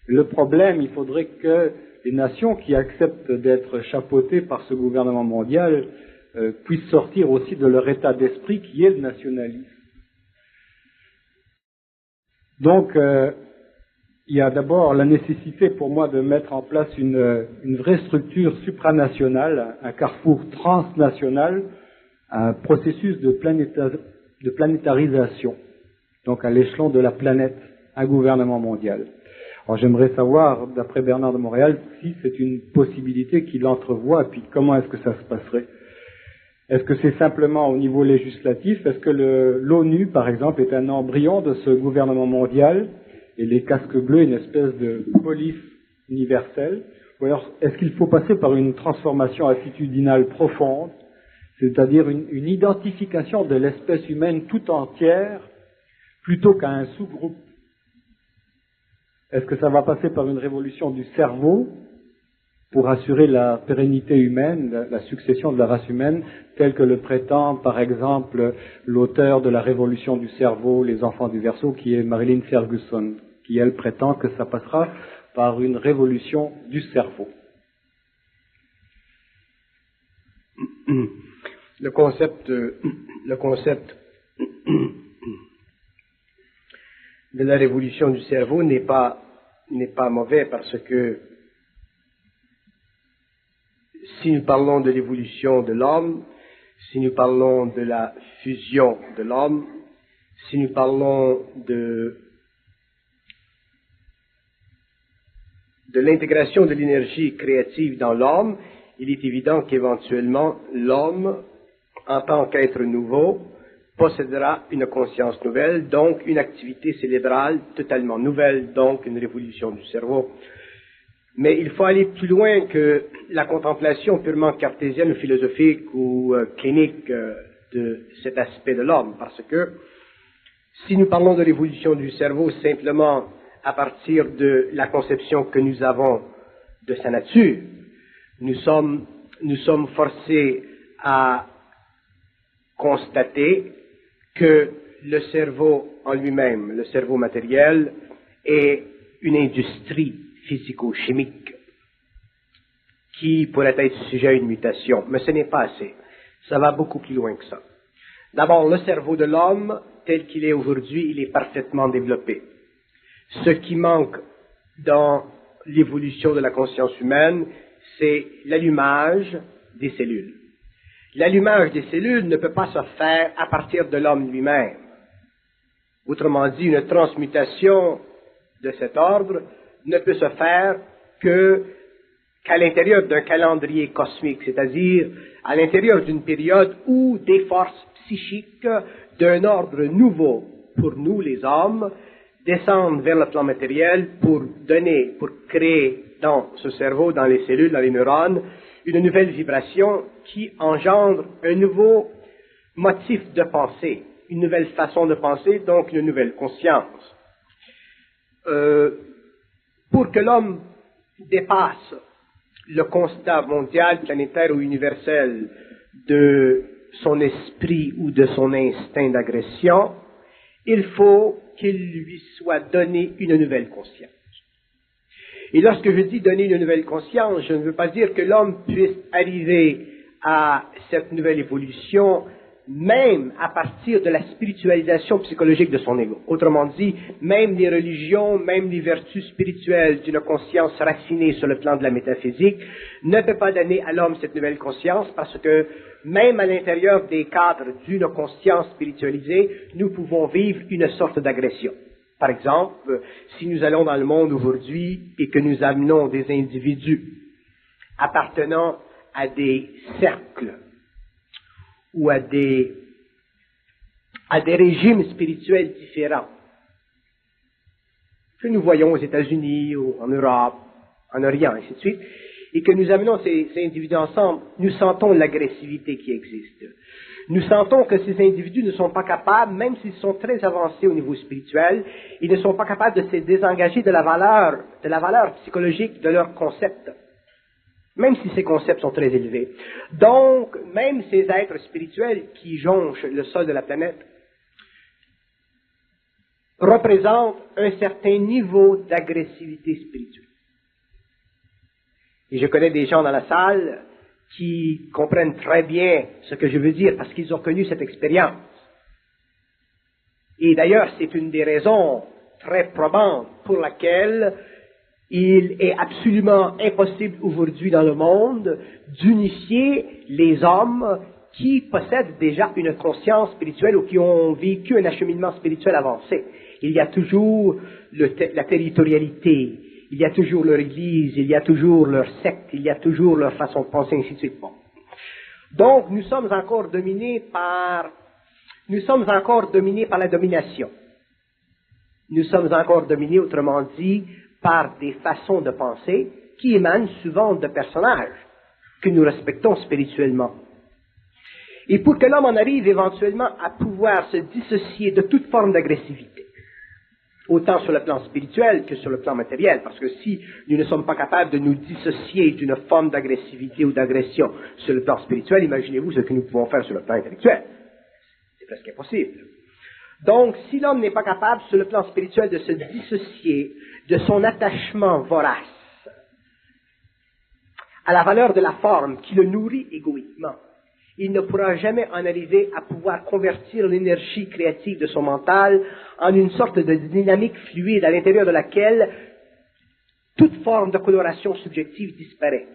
Le problème, il faudrait que les nations qui acceptent d'être chapeautées par ce gouvernement mondial puissent sortir aussi de leur état d'esprit qui est le nationalisme. Donc, il y a d'abord la nécessité pour moi de mettre en place une vraie structure supranationale, un carrefour transnational, un processus de planétarisation, donc à l'échelon de la planète, un gouvernement mondial. Alors j'aimerais savoir, d'après Bernard de Montréal, si c'est une possibilité qu'il entrevoit, et puis comment est-ce que ça se passerait. Est-ce que c'est simplement au niveau législatif? Est-ce que l'ONU, par exemple, est un embryon de ce gouvernement mondial et les casques bleus une espèce de police universelle? Ou alors, est-ce qu'il faut passer par une transformation attitudinale profonde, c'est-à-dire une identification de l'espèce humaine tout entière, plutôt qu'à un sous-groupe? Est-ce que ça va passer par une révolution du cerveau pour assurer la pérennité humaine, la succession de la race humaine, telle que le prétend, par exemple, l'auteur de la révolution du cerveau, Les enfants du Verseau, qui est Marilyn Ferguson, qui, elle, prétend que ça passera par une révolution du cerveau. Le concept de la révolution du cerveau n'est pas mauvais, parce que si nous parlons de l'évolution de l'homme, si nous parlons de la fusion de l'homme, si nous parlons de l'intégration de l'énergie créative dans l'homme, il est évident qu'éventuellement l'homme, en tant qu'être nouveau, possédera une conscience nouvelle, donc une activité cérébrale totalement nouvelle, donc une révolution du cerveau. Mais il faut aller plus loin que la contemplation purement cartésienne, philosophique ou clinique de cet aspect de l'homme, parce que si nous parlons de l'évolution du cerveau simplement à partir de la conception que nous avons de sa nature, nous sommes forcés à constater que le cerveau en lui-même, le cerveau matériel, est une industrie physico-chimique qui pourrait être sujet à une mutation. Mais ce n'est pas assez. Ça va beaucoup plus loin que ça. D'abord, le cerveau de l'homme, tel qu'il est aujourd'hui, il est parfaitement développé. Ce qui manque dans l'évolution de la conscience humaine, c'est l'allumage des cellules. L'allumage des cellules ne peut pas se faire à partir de l'homme lui-même. Autrement dit, une transmutation de cet ordre ne peut se faire qu'à l'intérieur d'un calendrier cosmique, c'est-à-dire à l'intérieur d'une période où des forces psychiques d'un ordre nouveau pour nous, les hommes, descendent vers le plan matériel pour créer dans ce cerveau, dans les cellules, dans les neurones, une nouvelle vibration qui engendre un nouveau motif de pensée, une nouvelle façon de penser, donc une nouvelle conscience. Pour que l'homme dépasse le constat mondial, planétaire ou universel de son esprit ou de son instinct d'agression, il faut qu'il lui soit donné une nouvelle conscience. Et lorsque je dis donner une nouvelle conscience, je ne veux pas dire que l'homme puisse arriver à cette nouvelle évolution même à partir de la spiritualisation psychologique de son ego. Autrement dit, même les religions, même les vertus spirituelles d'une conscience racinée sur le plan de la métaphysique ne peuvent pas donner à l'homme cette nouvelle conscience, parce que même à l'intérieur des cadres d'une conscience spiritualisée, nous pouvons vivre une sorte d'agression. Par exemple, si nous allons dans le monde aujourd'hui et que nous amenons des individus appartenant à des cercles ou à des régimes spirituels différents que nous voyons aux États-Unis ou en Europe, en Orient, ainsi de suite, et que nous amenons ces individus ensemble, nous sentons l'agressivité qui existe. Nous sentons que ces individus ne sont pas capables, même s'ils sont très avancés au niveau spirituel, ils ne sont pas capables de se désengager de la valeur psychologique de leurs concepts, même si ces concepts sont très élevés. Donc, même ces êtres spirituels qui jonchent le sol de la planète représente un certain niveau d'agressivité spirituelle. Et je connais des gens dans la salle qui comprennent très bien ce que je veux dire parce qu'ils ont connu cette expérience. Et d'ailleurs, c'est une des raisons très probantes pour laquelle il est absolument impossible aujourd'hui dans le monde d'unifier les hommes qui possèdent déjà une conscience spirituelle ou qui ont vécu un acheminement spirituel avancé. Il y a toujours la territorialité, il y a toujours leur église, il y a toujours leur secte, il y a toujours leur façon de penser, ainsi de suite. Bon. Donc, nous sommes encore dominés par la domination. Nous sommes encore dominés, autrement dit, par des façons de penser qui émanent souvent de personnages que nous respectons spirituellement. Et pour que l'homme en arrive éventuellement à pouvoir se dissocier de toute forme d'agressivité, autant sur le plan spirituel que sur le plan matériel, parce que si nous ne sommes pas capables de nous dissocier d'une forme d'agressivité ou d'agression sur le plan spirituel, imaginez-vous ce que nous pouvons faire sur le plan intellectuel. C'est presque impossible. Donc, si l'homme n'est pas capable sur le plan spirituel de se dissocier de son attachement vorace à la valeur de la forme qui le nourrit égoïquement, il ne pourra jamais en arriver à pouvoir convertir l'énergie créative de son mental en une sorte de dynamique fluide à l'intérieur de laquelle toute forme de coloration subjective disparaît.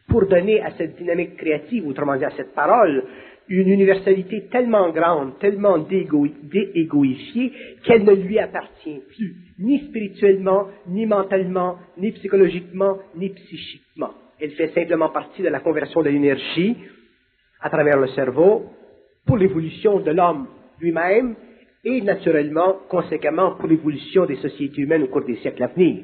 Pour donner à cette dynamique créative, autrement dit à cette parole, une universalité tellement grande, tellement déégoïfiée, qu'elle ne lui appartient plus, ni spirituellement, ni mentalement, ni psychologiquement, ni psychiquement. Elle fait simplement partie de la conversion de l'énergie à travers le cerveau pour l'évolution de l'homme lui-même et naturellement, conséquemment, pour l'évolution des sociétés humaines au cours des siècles à venir.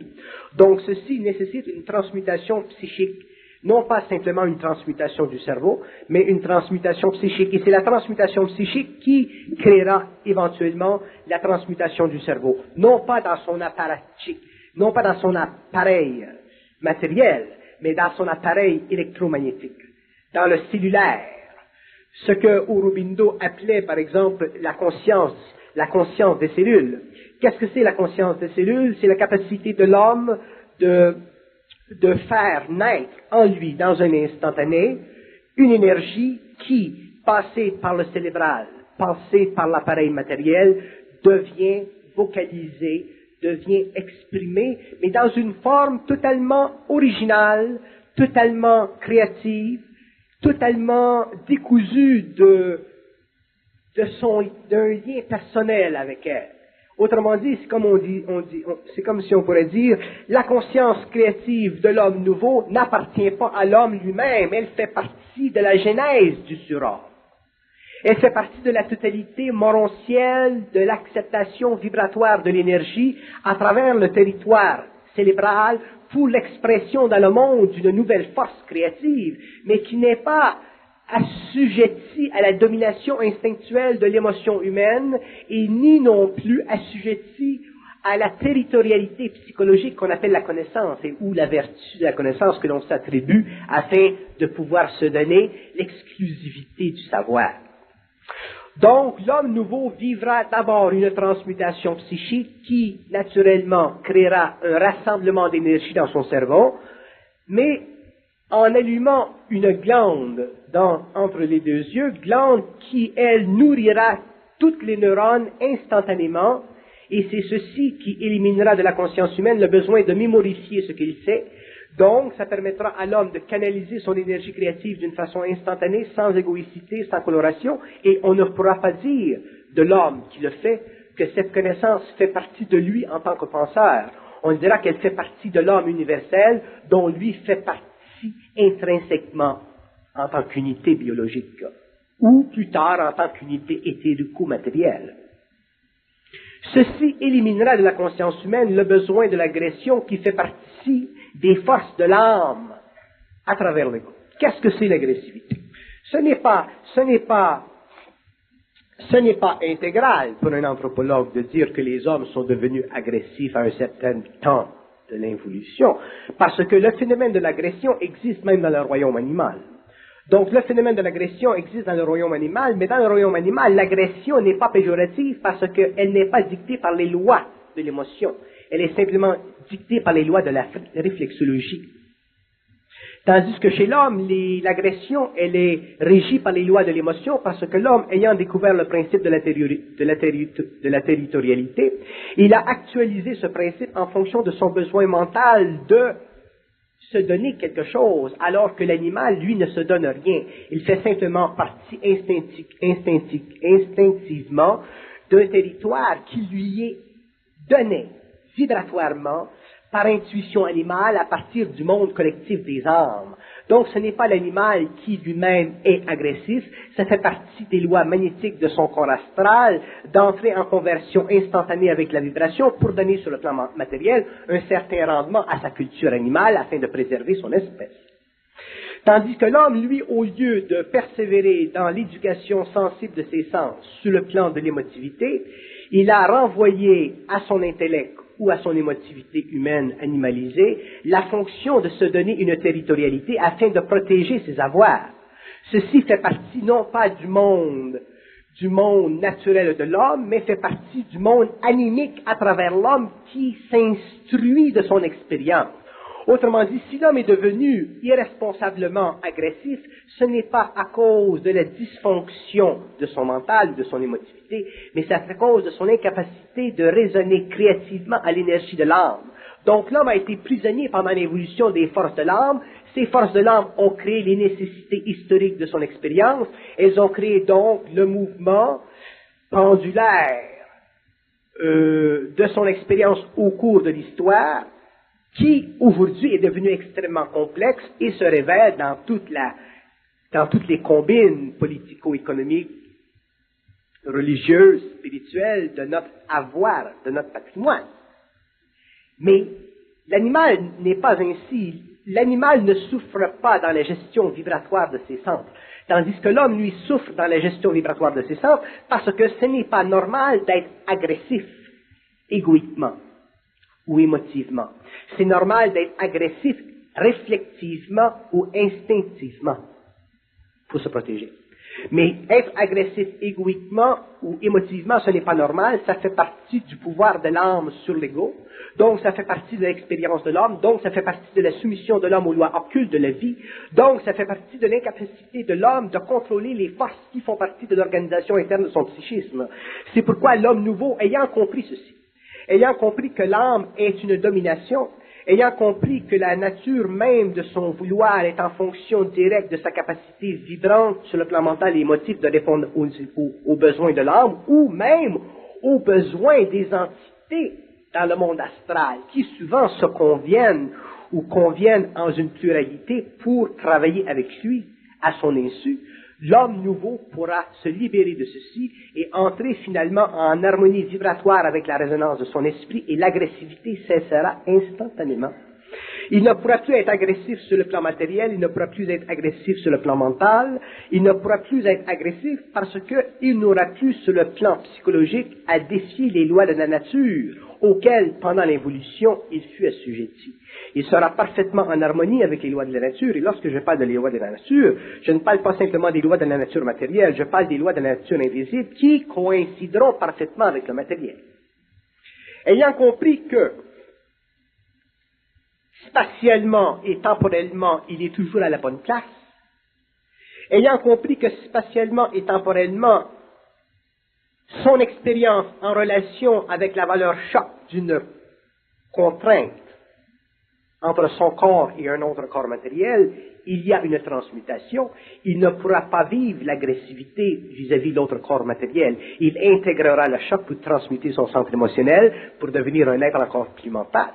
Donc, ceci nécessite une transmutation psychique, non pas simplement une transmutation du cerveau, mais une transmutation psychique. Et c'est la transmutation psychique qui créera éventuellement la transmutation du cerveau, non pas dans son appareil, non pas dans son appareil matériel, mais dans son appareil électromagnétique, dans le cellulaire. Ce que Aurobindo appelait, par exemple, la conscience des cellules. Qu'est-ce que c'est la conscience des cellules? C'est la capacité de l'homme de faire naître en lui, dans un instantané, une énergie qui, passée par le cérébral, passée par l'appareil matériel, devient vocalisée, devient exprimée, mais dans une forme totalement originale, totalement créative, totalement décousue d'un lien personnel avec elle. Autrement dit, c'est comme si on pourrait dire, la conscience créative de l'homme nouveau n'appartient pas à l'homme lui-même, elle fait partie de la genèse du surhomme. Elle fait partie de la totalité morontielle de l'acceptation vibratoire de l'énergie à travers le territoire cérébral pour l'expression dans le monde d'une nouvelle force créative, mais qui n'est pas assujetti à la domination instinctuelle de l'émotion humaine et ni non plus assujetti à la territorialité psychologique qu'on appelle la connaissance et ou la vertu de la connaissance que l'on s'attribue afin de pouvoir se donner l'exclusivité du savoir. Donc, l'homme nouveau vivra d'abord une transmutation psychique qui, naturellement, créera un rassemblement d'énergie dans son cerveau, mais en allumant une glande entre les deux yeux, glande qui, elle, nourrira toutes les neurones instantanément, et c'est ceci qui éliminera de la conscience humaine le besoin de mémorifier ce qu'il sait. Donc, ça permettra à l'homme de canaliser son énergie créative d'une façon instantanée, sans égoïcité, sans coloration, et on ne pourra pas dire de l'homme qui le fait que cette connaissance fait partie de lui en tant que penseur. On dira qu'elle fait partie de l'homme universel, dont lui fait partie intrinsèquement en tant qu'unité biologique, ou plus tard en tant qu'unité éthérico-matérielle. Ceci éliminera de la conscience humaine le besoin de l'agression qui fait partie des forces de l'âme à travers l'ego. Qu'est-ce que c'est l'agressivité? Ce n'est pas intégral pour un anthropologue de dire que les hommes sont devenus agressifs à un certain temps de l'involution, parce que le phénomène de l'agression existe même dans le royaume animal. Donc, le phénomène de l'agression existe dans le royaume animal, mais dans le royaume animal, l'agression n'est pas péjorative parce qu'elle n'est pas dictée par les lois de l'émotion. Elle est simplement dictée par les lois de la réflexologie. Tandis que chez l'homme, l'agression, elle est régie par les lois de l'émotion parce que l'homme, ayant découvert le principe de la territorialité, il a actualisé ce principe en fonction de son besoin mental de se donner quelque chose, alors que l'animal, lui, ne se donne rien. Il fait simplement partie instinctivement d'un territoire qui lui est donné vibratoirement par intuition animale à partir du monde collectif des âmes. Donc ce n'est pas l'animal qui lui-même est agressif, ça fait partie des lois magnétiques de son corps astral d'entrer en conversion instantanée avec la vibration pour donner sur le plan matériel un certain rendement à sa culture animale afin de préserver son espèce. Tandis que l'homme, lui, au lieu de persévérer dans l'éducation sensible de ses sens sur le plan de l'émotivité, il a renvoyé à son intellect ou à son émotivité humaine animalisée la fonction de se donner une territorialité afin de protéger ses avoirs. Ceci fait partie non pas du monde naturel de l'homme, mais fait partie du monde animique à travers l'homme qui s'instruit de son expérience. Autrement dit, si l'homme est devenu irresponsablement agressif, ce n'est pas à cause de la dysfonction de son mental ou de son émotivité, mais c'est à cause de son incapacité de raisonner créativement à l'énergie de l'âme. Donc l'homme a été prisonnier pendant l'évolution des forces de l'âme. Ces forces de l'âme ont créé les nécessités historiques de son expérience. Elles ont créé donc le mouvement pendulaire de son expérience au cours de l'histoire, qui aujourd'hui est devenu extrêmement complexe et se révèle dans toutes les combines politico-économiques, religieuses, spirituelles de notre avoir, de notre patrimoine. Mais l'animal n'est pas ainsi. L'animal ne souffre pas dans la gestion vibratoire de ses centres, tandis que l'homme, lui, souffre dans la gestion vibratoire de ses centres parce que ce n'est pas normal d'être agressif égoïquement ou émotivement. C'est normal d'être agressif réflexivement ou instinctivement pour se protéger. Mais être agressif égoïquement ou émotivement, ce n'est pas normal, ça fait partie du pouvoir de l'âme sur l'ego, donc ça fait partie de l'expérience de l'homme, donc ça fait partie de la soumission de l'homme aux lois occultes de la vie, donc ça fait partie de l'incapacité de l'homme de contrôler les forces qui font partie de l'organisation interne de son psychisme. C'est pourquoi l'homme nouveau, ayant compris ceci, ayant compris que l'âme est une domination, ayant compris que la nature même de son vouloir est en fonction directe de sa capacité vibrante sur le plan mental et émotif de répondre aux besoins de l'âme, ou même aux besoins des entités dans le monde astral, qui souvent se conviennent ou conviennent en une pluralité pour travailler avec lui à son insu, l'homme nouveau pourra se libérer de ceci et entrer finalement en harmonie vibratoire avec la résonance de son esprit et l'agressivité cessera instantanément. Il ne pourra plus être agressif sur le plan matériel, il ne pourra plus être agressif sur le plan mental, il ne pourra plus être agressif parce qu'il n'aura plus sur le plan psychologique à défier les lois de la nature auxquelles, pendant l'évolution, il fut assujetti. Il sera parfaitement en harmonie avec les lois de la nature, et lorsque je parle de les lois de la nature, je ne parle pas simplement des lois de la nature matérielle, je parle des lois de la nature invisible qui coïncideront parfaitement avec le matériel. Ayant compris que spatialement et temporellement, il est toujours à la bonne place, ayant compris que spatialement et temporellement, son expérience en relation avec la valeur choc d'une contrainte entre son corps et un autre corps matériel, il y a une transmutation. Il ne pourra pas vivre l'agressivité vis-à-vis de l'autre corps matériel. Il intégrera le choc pour transmuter son centre émotionnel pour devenir un être encore plus mental.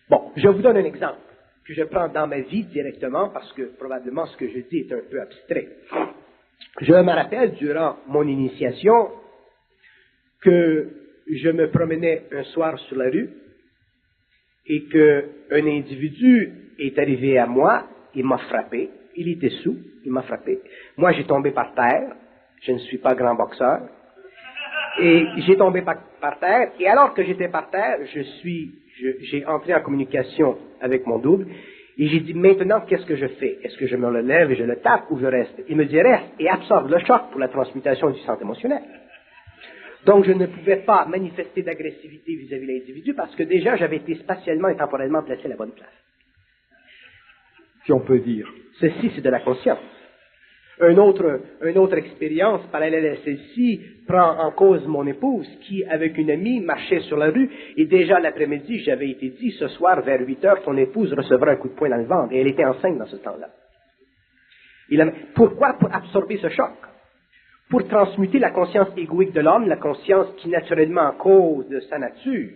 Bon, je vous donne un exemple que je prends dans ma vie directement parce que probablement ce que je dis est un peu abstrait. Je me rappelle durant mon initiation que je me promenais un soir sur la rue et qu'un individu est arrivé à moi, il m'a frappé, il était sous, il m'a frappé. Moi, j'ai tombé par terre, je ne suis pas grand boxeur, et j'ai tombé par terre, et alors que j'étais par terre, j'ai entré en communication avec mon double, Et j'ai dit, maintenant, qu'est-ce que je fais? Est-ce que je me relève et je le tape ou je reste? Il me dit, reste et absorbe le choc pour la transmutation du centre émotionnel. Donc, je ne pouvais pas manifester d'agressivité vis-à-vis de l'individu parce que déjà, j'avais été spatialement et temporellement placé à la bonne place. Si on peut dire. Ceci, c'est de la conscience. Une autre expérience parallèle à celle-ci prend en cause mon épouse qui, avec une amie, marchait sur la rue et déjà l'après-midi, j'avais été dit, ce soir, vers 8 heures, ton épouse recevra un coup de poing dans le ventre et elle était enceinte dans ce temps-là. Pourquoi? Pour absorber ce choc. Pour transmuter la conscience égoïque de l'homme, la conscience qui, naturellement, à cause de sa nature,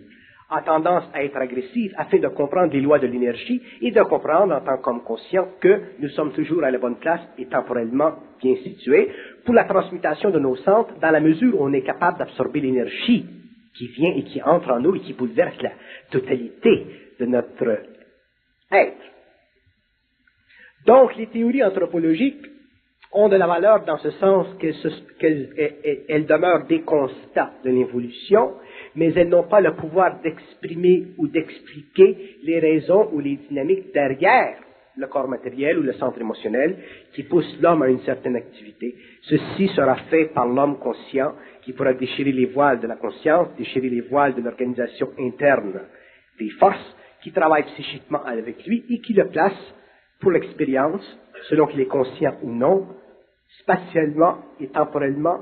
a tendance à être agressive afin de comprendre les lois de l'énergie et de comprendre en tant qu'homme conscient que nous sommes toujours à la bonne place et temporellement bien situés pour la transmutation de nos centres dans la mesure où on est capable d'absorber l'énergie qui vient et qui entre en nous et qui bouleverse la totalité de notre être. Donc, les théories anthropologiques ont de la valeur dans ce sens qu'elles demeurent des constats de l'évolution, mais elles n'ont pas le pouvoir d'exprimer ou d'expliquer les raisons ou les dynamiques derrière le corps matériel ou le centre émotionnel qui pousse l'homme à une certaine activité. Ceci sera fait par l'homme conscient qui pourra déchirer les voiles de la conscience, déchirer les voiles de l'organisation interne des forces qui travaillent psychiquement avec lui et qui le place pour l'expérience, selon qu'il est conscient ou non, spatialement et temporellement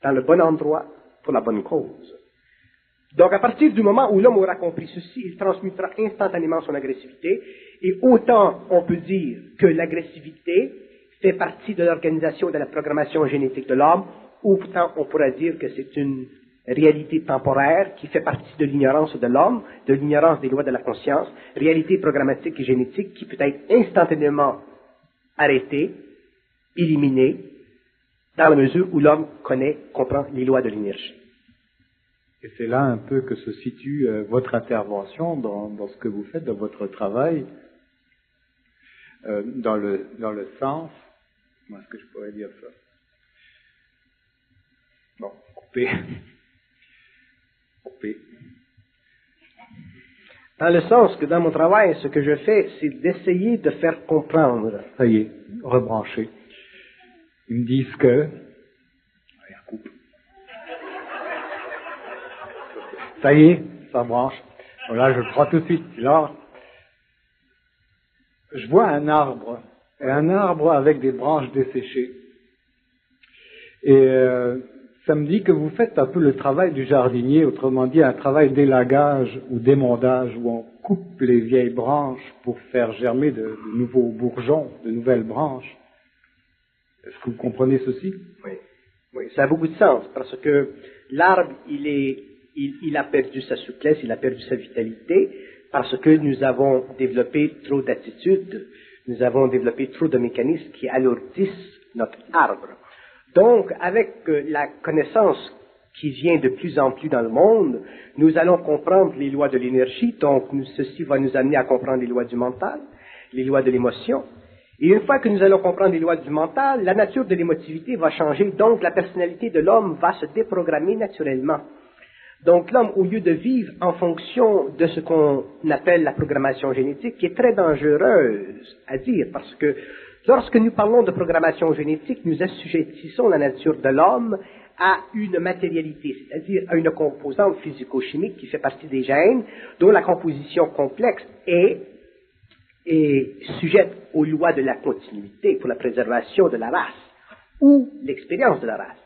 dans le bon endroit pour la bonne cause. Donc, à partir du moment où l'homme aura compris ceci, il transmutera instantanément son agressivité, et autant on peut dire que l'agressivité fait partie de l'organisation et de la programmation génétique de l'homme, autant on pourra dire que c'est une réalité temporaire qui fait partie de l'ignorance de l'homme, de l'ignorance des lois de la conscience, réalité programmatique et génétique qui peut être instantanément arrêtée, éliminée, dans la mesure où l'homme comprend les lois de l'énergie. Et c'est là un peu que se situe votre intervention dans ce que vous faites, dans votre travail, dans le sens, comment est-ce que je pourrais dire ça? Bon, couper. Dans le sens que dans mon travail, ce que je fais, c'est d'essayer de faire comprendre. Ça y est, rebranché. Ils me disent que... Allez, coupe. Ça y est, ça branche. Voilà, je le prends tout de suite. Là, je vois un arbre avec des branches desséchées. Et ça me dit que vous faites un peu le travail du jardinier, autrement dit un travail d'élagage ou d'émondage, où on coupe les vieilles branches pour faire germer de nouveaux bourgeons, de nouvelles branches. Est-ce que vous comprenez ceci? Oui, ça a beaucoup de sens, parce que l'arbre, il a perdu sa souplesse, il a perdu sa vitalité, parce que nous avons développé trop d'attitudes, nous avons développé trop de mécanismes qui alourdissent notre arbre. Donc, avec la connaissance qui vient de plus en plus dans le monde, nous allons comprendre les lois de l'énergie, donc ceci va nous amener à comprendre les lois du mental, les lois de l'émotion. Et une fois que nous allons comprendre les lois du mental, la nature de l'émotivité va changer, donc la personnalité de l'homme va se déprogrammer naturellement. Donc l'homme, au lieu de vivre en fonction de ce qu'on appelle la programmation génétique, qui est très dangereuse à dire, parce que lorsque nous parlons de programmation génétique, nous assujettissons la nature de l'homme à une matérialité, c'est-à-dire à une composante physico-chimique qui fait partie des gènes, dont la composition complexe est sujette aux lois de la continuité pour la préservation de la race ou l'expérience de la race.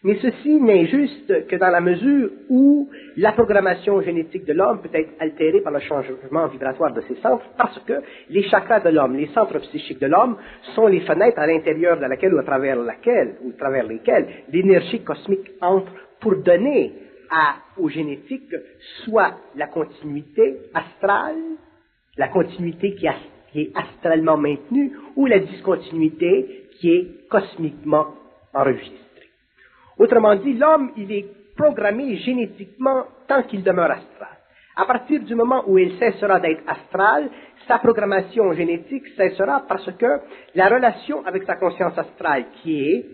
Mais ceci n'est juste que dans la mesure où la programmation génétique de l'homme peut être altérée par le changement vibratoire de ses centres, parce que les chakras de l'homme, les centres psychiques de l'homme, sont les fenêtres à l'intérieur de laquelle ou à travers lesquelles l'énergie cosmique entre pour donner au génétique soit la continuité astrale, la continuité qui est astralement maintenue, ou la discontinuité qui est cosmiquement enregistrée. Autrement dit, l'homme, il est programmé génétiquement tant qu'il demeure astral. À partir du moment où il cessera d'être astral, sa programmation génétique cessera parce que la relation avec sa conscience astrale, qui est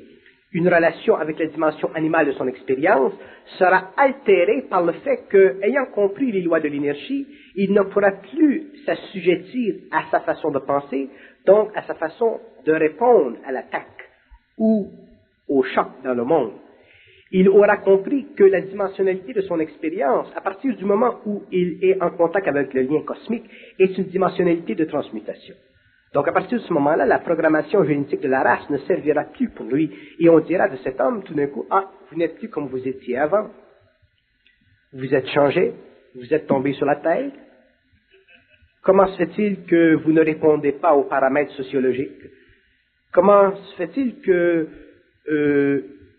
une relation avec la dimension animale de son expérience, sera altérée par le fait que, ayant compris les lois de l'énergie, il ne pourra plus s'assujettir à sa façon de penser, donc à sa façon de répondre à l'attaque ou au choc dans le monde. Il aura compris que la dimensionnalité de son expérience, à partir du moment où il est en contact avec le lien cosmique, est une dimensionnalité de transmutation. Donc à partir de ce moment-là, la programmation génétique de la race ne servira plus pour lui. Et on dira de cet homme tout d'un coup, ah, vous n'êtes plus comme vous étiez avant. Vous êtes changé, vous êtes tombé sur la tête. Comment se fait-il que vous ne répondez pas aux paramètres sociologiques? Comment se fait-il que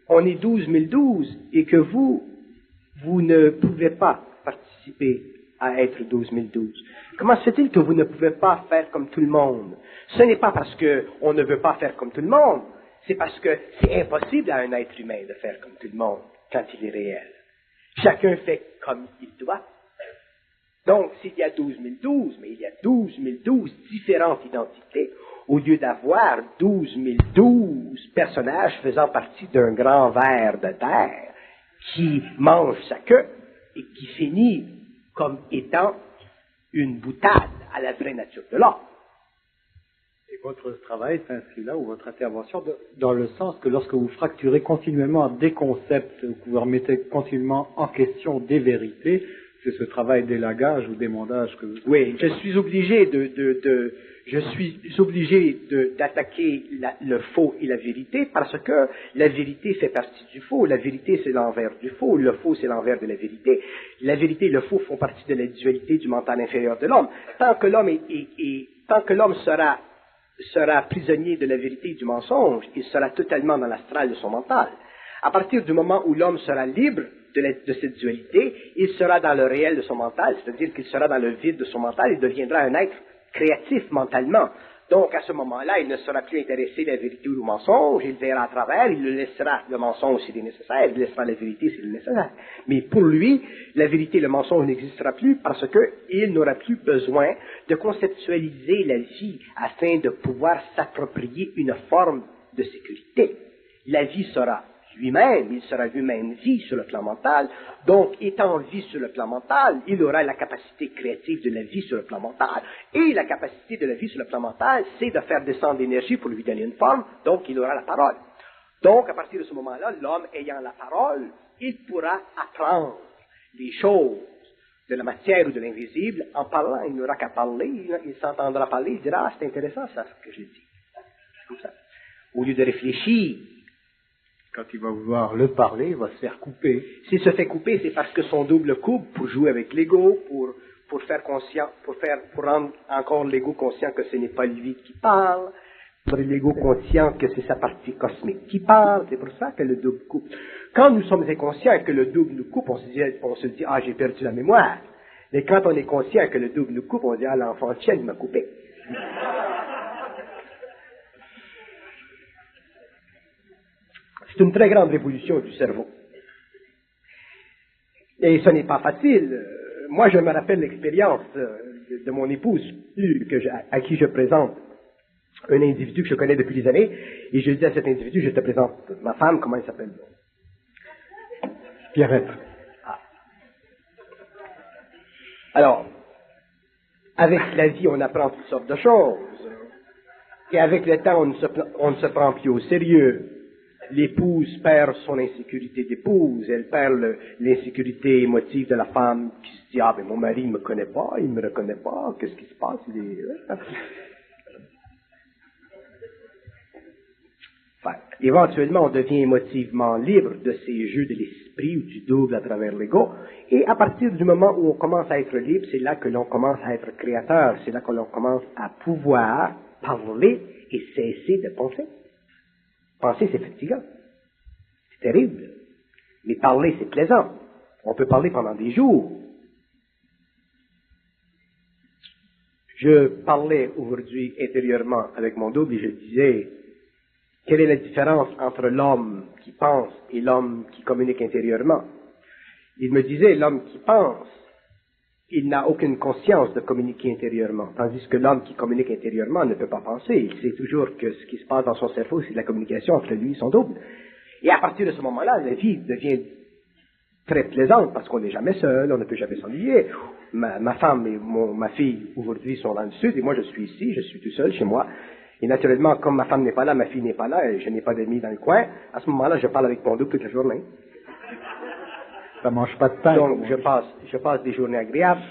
on est 12 012 et que vous ne pouvez pas participer à être 12 012? Comment se fait-il que vous ne pouvez pas faire comme tout le monde? Ce n'est pas parce qu'on ne veut pas faire comme tout le monde, c'est parce que c'est impossible à un être humain de faire comme tout le monde quand il est réel. Chacun fait comme il doit. Donc, s'il y a 12 012, mais il y a 12 012 différentes identités, au lieu d'avoir 12 012 personnages faisant partie d'un grand ver de terre qui mange sa queue et qui finit comme étant une boutade à la vraie nature de l'homme. Et votre travail s'inscrit là, ou votre intervention, dans le sens que lorsque vous fracturez continuellement des concepts, que vous remettez continuellement en question des vérités, c'est ce travail d'élagage ou d'émondage que vous... Oui, je suis obligé d'attaquer le faux et la vérité parce que la vérité fait partie du faux. La vérité, c'est l'envers du faux. Le faux, c'est l'envers de la vérité. La vérité et le faux font partie de la dualité du mental inférieur de l'homme. Tant que l'homme sera prisonnier de la vérité et du mensonge, il sera totalement dans l'astral de son mental. À partir du moment où l'homme sera libre de cette dualité, il sera dans le réel de son mental, c'est-à-dire qu'il sera dans le vide de son mental, il deviendra un être créatif mentalement. Donc, à ce moment-là, il ne sera plus intéressé à la vérité ou au mensonge, il verra à travers, il le laissera le mensonge s'il est nécessaire, il laissera la vérité s'il est nécessaire. Mais pour lui, la vérité et le mensonge n'existera plus parce qu'il n'aura plus besoin de conceptualiser la vie afin de pouvoir s'approprier une forme de sécurité. La vie sera lui-même, il sera lui-même vie sur le plan mental, donc étant vie sur le plan mental, il aura la capacité créative de la vie sur le plan mental, et la capacité de la vie sur le plan mental, c'est de faire descendre l'énergie pour lui donner une forme, donc il aura la parole. Donc à partir de ce moment-là, l'homme ayant la parole, il pourra apprendre les choses de la matière ou de l'invisible en parlant, il n'aura qu'à parler, il s'entendra parler, il dira, ah, c'est intéressant ça, ce que j'ai dit. Comme ça. Au lieu de réfléchir, quand il va vouloir le parler, il va se faire couper. S'il se fait couper, c'est parce que son double coupe pour jouer avec l'ego, pour rendre encore l'ego conscient que ce n'est pas lui qui parle, pour l'ego conscient que c'est sa partie cosmique qui parle. C'est pour ça que le double coupe. Quand nous sommes inconscients et que le double nous coupe, on se dit, ah, j'ai perdu la mémoire. Mais quand on est conscient que le double nous coupe, on dit, ah, l'enfant tien, il m'a coupé. C'est une très grande révolution du cerveau. Et ce n'est pas facile. Moi, je me rappelle l'expérience de mon épouse, à qui je présente un individu que je connais depuis des années, et je dis à cet individu, je te présente ma femme, comment elle s'appelle? Pierrette. Ah. Alors, avec la vie, on apprend toutes sortes de choses. Et avec le temps, on ne se prend plus au sérieux. L'épouse perd son insécurité d'épouse, elle perd l'insécurité émotive de la femme qui se dit « Ah, mais mon mari ne me connaît pas, il ne me reconnaît pas, qu'est-ce qui se passe? » Enfin, éventuellement, on devient émotivement libre de ces jeux de l'esprit ou du double à travers l'ego, et à partir du moment où on commence à être libre, c'est là que l'on commence à être créateur, c'est là que l'on commence à pouvoir parler et cesser de penser. Penser, c'est fatigant. C'est terrible. Mais parler, c'est plaisant. On peut parler pendant des jours. Je parlais aujourd'hui intérieurement avec mon double et je disais, quelle est la différence entre l'homme qui pense et l'homme qui communique intérieurement? Il me disait, l'homme qui pense, il n'a aucune conscience de communiquer intérieurement, tandis que l'homme qui communique intérieurement ne peut pas penser. Il sait toujours que ce qui se passe dans son cerveau, c'est de la communication entre lui et son double. Et à partir de ce moment-là, la vie devient très plaisante parce qu'on n'est jamais seul, on ne peut jamais s'ennuyer. Ma femme et ma fille aujourd'hui sont dans le sud et moi je suis ici, je suis tout seul chez moi. Et naturellement, comme ma femme n'est pas là, ma fille n'est pas là et je n'ai pas d'amis dans le coin, à ce moment-là, je parle avec mon double toute la journée. Ça mange pas de pain. Donc je passe des journées agréables.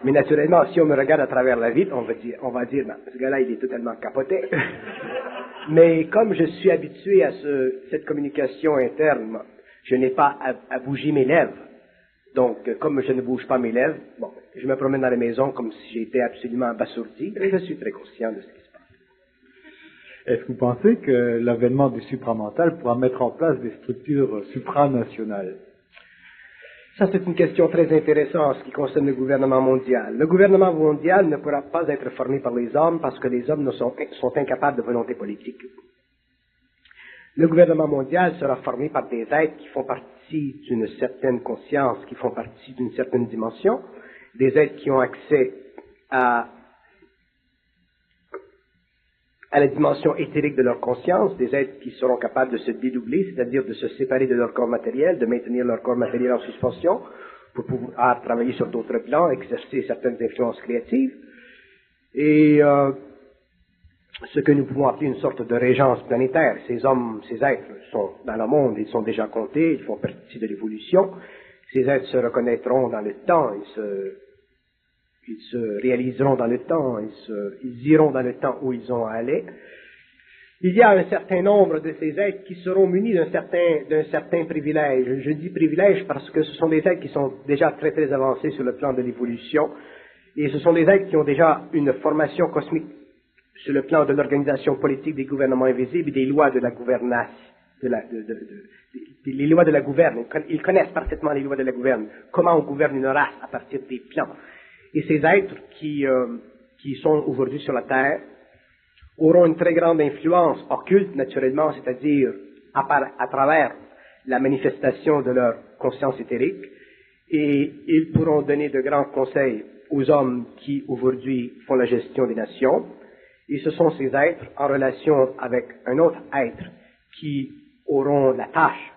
Mais naturellement, si on me regarde à travers la vitre, on va dire, ben, ce gars-là, il est totalement capoté. Mais comme je suis habitué à cette communication interne, je n'ai pas à bouger mes lèvres. Donc, comme je ne bouge pas mes lèvres, bon, je me promène dans la maison comme si j'étais absolument abasourdi, et je suis très conscient de ce qui se passe. Est-ce que vous pensez que l'avènement du supramental pourra mettre en place des structures supranationales? Ça, c'est une question très intéressante en ce qui concerne le gouvernement mondial. Le gouvernement mondial ne pourra pas être formé par les hommes parce que les hommes sont incapables de volonté politique. Le gouvernement mondial sera formé par des êtres qui font partie d'une certaine conscience, qui font partie d'une certaine dimension, des êtres qui ont accès à la dimension éthérique de leur conscience, des êtres qui seront capables de se dédoubler, c'est-à-dire de se séparer de leur corps matériel, de maintenir leur corps matériel en suspension, pour pouvoir travailler sur d'autres plans, exercer certaines influences créatives, et ce que nous pouvons appeler une sorte de régence planétaire. Ces hommes, ces êtres sont dans le monde, ils sont déjà comptés, ils font partie de l'évolution. Ces êtres se reconnaîtront dans le temps, ils se réaliseront dans le temps, ils iront dans le temps où ils ont à aller. Il y a un certain nombre de ces êtres qui seront munis d'un certain privilège. Je dis privilège parce que ce sont des êtres qui sont déjà très très avancés sur le plan de l'évolution, et ce sont des êtres qui ont déjà une formation cosmique sur le plan de l'organisation politique des gouvernements invisibles et des lois de la gouvernance, les lois de la gouverne. Ils connaissent parfaitement les lois de la gouverne, comment on gouverne une race à partir des plans. Et ces êtres qui sont aujourd'hui sur la Terre auront une très grande influence occulte, naturellement, c'est-à-dire à travers la manifestation de leur conscience éthérique, et ils pourront donner de grands conseils aux hommes qui aujourd'hui font la gestion des nations. Et ce sont ces êtres en relation avec un autre être qui auront la tâche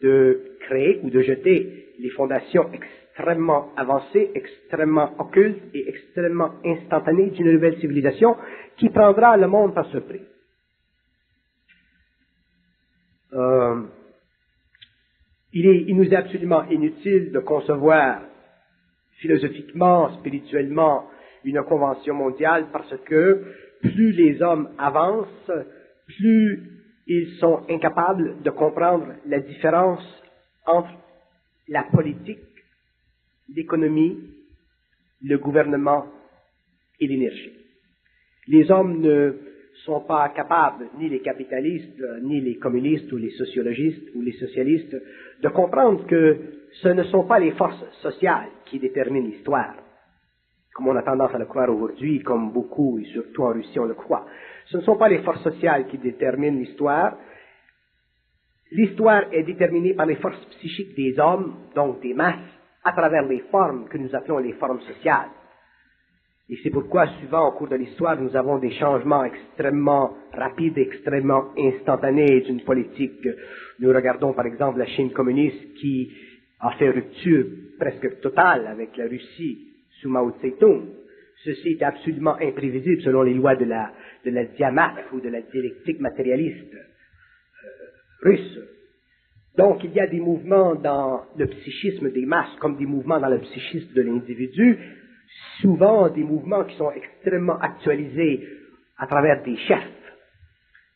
de créer ou de jeter les fondations extrêmement avancées, extrêmement occultes et extrêmement instantanées d'une nouvelle civilisation qui prendra le monde par surprise. Il nous est absolument inutile de concevoir philosophiquement, spirituellement, une convention mondiale parce que plus les hommes avancent, plus ils sont incapables de comprendre la différence entre la politique, l'économie, le gouvernement et l'énergie. Les hommes ne sont pas capables, ni les capitalistes, ni les communistes ou les sociologistes ou les socialistes, de comprendre que ce ne sont pas les forces sociales qui déterminent l'histoire, comme on a tendance à le croire aujourd'hui, comme beaucoup, et surtout en Russie, on le croit. Ce ne sont pas les forces sociales qui déterminent l'histoire. L'histoire est déterminée par les forces psychiques des hommes, donc des masses, à travers les formes que nous appelons les formes sociales. Et c'est pourquoi, souvent, au cours de l'histoire, nous avons des changements extrêmement rapides, extrêmement instantanés d'une politique. Nous regardons, par exemple, la Chine communiste qui a fait rupture presque totale avec la Russie sous Mao Tse-tung. Ceci est absolument imprévisible selon les lois de la diamatre ou de la dialectique matérialiste russe. Donc, il y a des mouvements dans le psychisme des masses comme des mouvements dans le psychisme de l'individu, souvent des mouvements qui sont extrêmement actualisés à travers des chefs,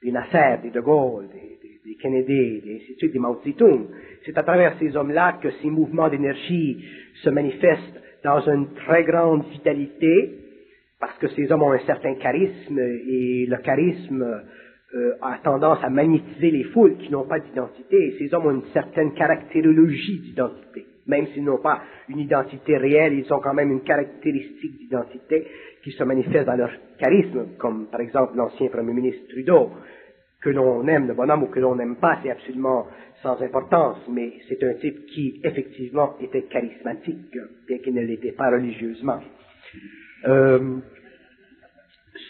des Nasser, des De Gaulle, des Kennedy, des Mao Tse-tung. C'est à travers ces hommes-là que ces mouvements d'énergie se manifestent dans une très grande vitalité, parce que ces hommes ont un certain charisme, et le charisme a tendance à magnétiser les foules qui n'ont pas d'identité, et ces hommes ont une certaine caractérologie d'identité. Même s'ils n'ont pas une identité réelle, ils ont quand même une caractéristique d'identité qui se manifeste dans leur charisme, comme par exemple l'ancien Premier ministre Trudeau, que l'on aime le bonhomme ou que l'on n'aime pas, c'est absolument sans importance, mais c'est un type qui effectivement était charismatique, bien qu'il ne l'était pas religieusement.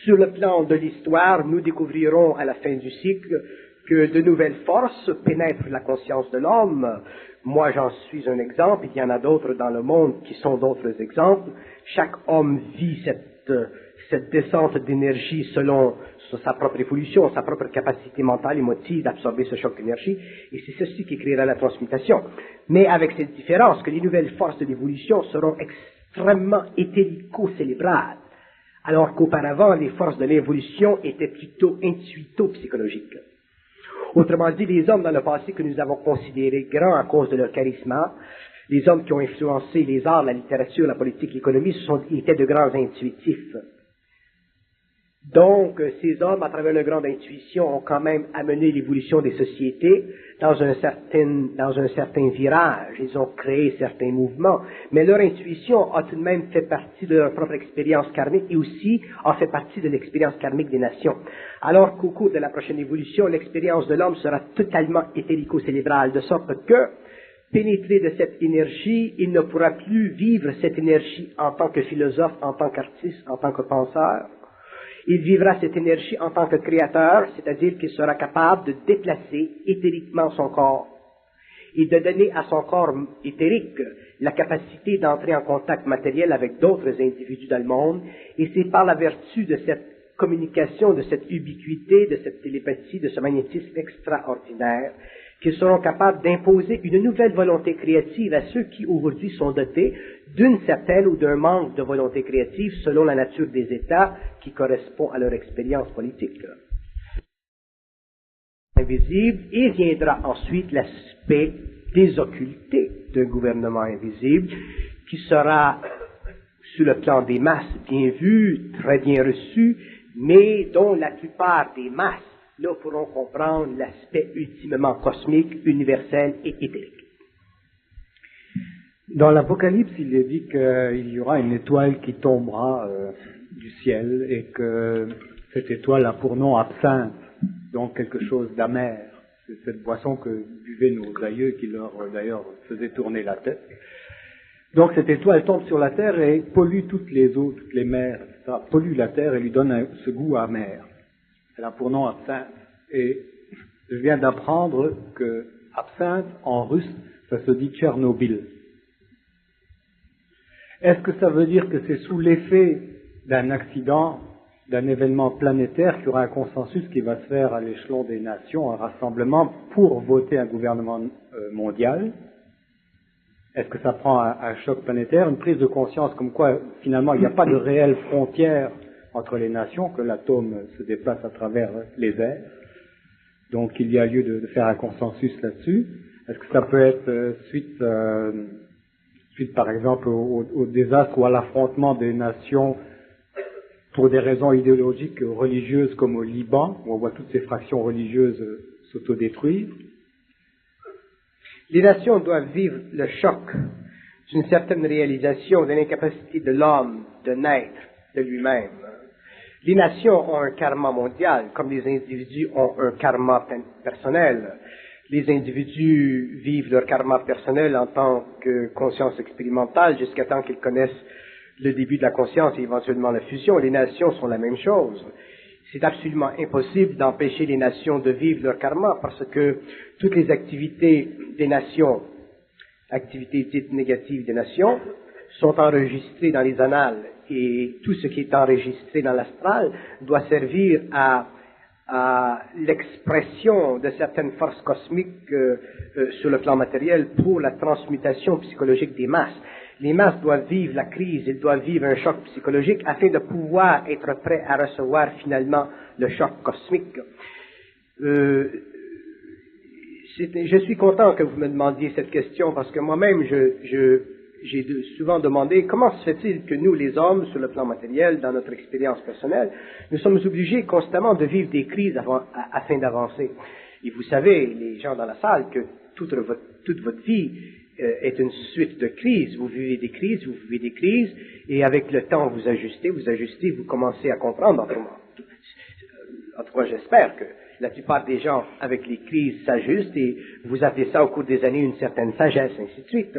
Sur le plan de l'histoire, nous découvrirons à la fin du cycle que de nouvelles forces pénètrent la conscience de l'homme. Moi, j'en suis un exemple, il y en a d'autres dans le monde qui sont d'autres exemples. Chaque homme vit cette descente d'énergie selon sa propre évolution, sa propre capacité mentale, émotive d'absorber ce choc d'énergie, et c'est ceci qui créera la transmutation. Mais avec cette différence que les nouvelles forces de l'évolution seront extrêmement éthérico-cérébrales, alors qu'auparavant, les forces de l'évolution étaient plutôt intuito-psychologiques. Autrement dit, les hommes dans le passé que nous avons considérés grands à cause de leur charisme, les hommes qui ont influencé les arts, la littérature, la politique, l'économie, étaient de grands intuitifs. Donc, ces hommes, à travers leur grande intuition, ont quand même amené l'évolution des sociétés dans un certain virage. Ils ont créé certains mouvements, mais leur intuition a tout de même fait partie de leur propre expérience karmique et aussi a fait partie de l'expérience karmique des nations. Alors qu'au cours de la prochaine évolution, l'expérience de l'homme sera totalement éthérico-cérébrale, de sorte que, pénétré de cette énergie, il ne pourra plus vivre cette énergie en tant que philosophe, en tant qu'artiste, en tant que penseur. Il vivra cette énergie en tant que créateur, c'est-à-dire qu'il sera capable de déplacer éthériquement son corps et de donner à son corps éthérique la capacité d'entrer en contact matériel avec d'autres individus dans le monde, et c'est par la vertu de cette communication, de cette ubiquité, de cette télépathie, de ce magnétisme extraordinaire, qu'ils seront capables d'imposer une nouvelle volonté créative à ceux qui aujourd'hui sont dotés d'une certaine ou d'un manque de volonté créative selon la nature des États qui correspond à leur expérience politique. Invisible, et viendra ensuite l'aspect désocculté d'un gouvernement invisible qui sera sur le plan des masses bien vu, très bien reçu, mais dont la plupart des masses là pourront comprendre l'aspect ultimement cosmique, universel et éthérique. Dans l'Apocalypse, il est dit qu'il y aura une étoile qui tombera du ciel et que cette étoile a pour nom absinthe, donc quelque chose d'amer. C'est cette boisson que buvaient nos aïeux qui leur d'ailleurs faisait tourner la tête. Donc cette étoile tombe sur la terre et pollue toutes les eaux, toutes les mers, etc. Pollue la terre et lui donne ce goût amer. Elle a pour nom absinthe. Et je viens d'apprendre que absinthe, en russe, ça se dit Tchernobyl. Est-ce que ça veut dire que c'est sous l'effet d'un accident, d'un événement planétaire, qu'il y aura un consensus qui va se faire à l'échelon des nations, un rassemblement pour voter un gouvernement mondial? Est-ce que ça prend un choc planétaire, une prise de conscience comme quoi, finalement, il n'y a pas de réelle frontière entre les nations, que l'atome se déplace à travers les airs. Donc il y a lieu de faire un consensus là-dessus. Est-ce que ça peut être suite par exemple au désastre ou à l'affrontement des nations pour des raisons idéologiques religieuses comme au Liban, où on voit toutes ces fractions religieuses s'autodétruire? Les nations doivent vivre le choc d'une certaine réalisation de l'incapacité de l'homme de naître de lui-même. Les nations ont un karma mondial, comme les individus ont un karma personnel. Les individus vivent leur karma personnel en tant que conscience expérimentale jusqu'à temps qu'ils connaissent le début de la conscience et éventuellement la fusion. Les nations sont la même chose. C'est absolument impossible d'empêcher les nations de vivre leur karma parce que toutes les activités des nations, activités dites négatives des nations, sont enregistrées dans les annales. Et tout ce qui est enregistré dans l'astral doit servir à l'expression de certaines forces cosmiques sur le plan matériel pour la transmutation psychologique des masses. Les masses doivent vivre la crise, elles doivent vivre un choc psychologique afin de pouvoir être prêts à recevoir finalement le choc cosmique. Je suis content que vous me demandiez cette question parce que moi-même j'ai souvent demandé comment se fait-il que nous, les hommes, sur le plan matériel, dans notre expérience personnelle, nous sommes obligés constamment de vivre des crises afin d'avancer. Et vous savez, les gens dans la salle, que toute votre vie est une suite de crises. Vous vivez des crises, et avec le temps, vous ajustez, vous commencez à comprendre. En tout cas, j'espère que la plupart des gens, avec les crises, s'ajustent et vous appelez ça au cours des années une certaine sagesse, ainsi de suite.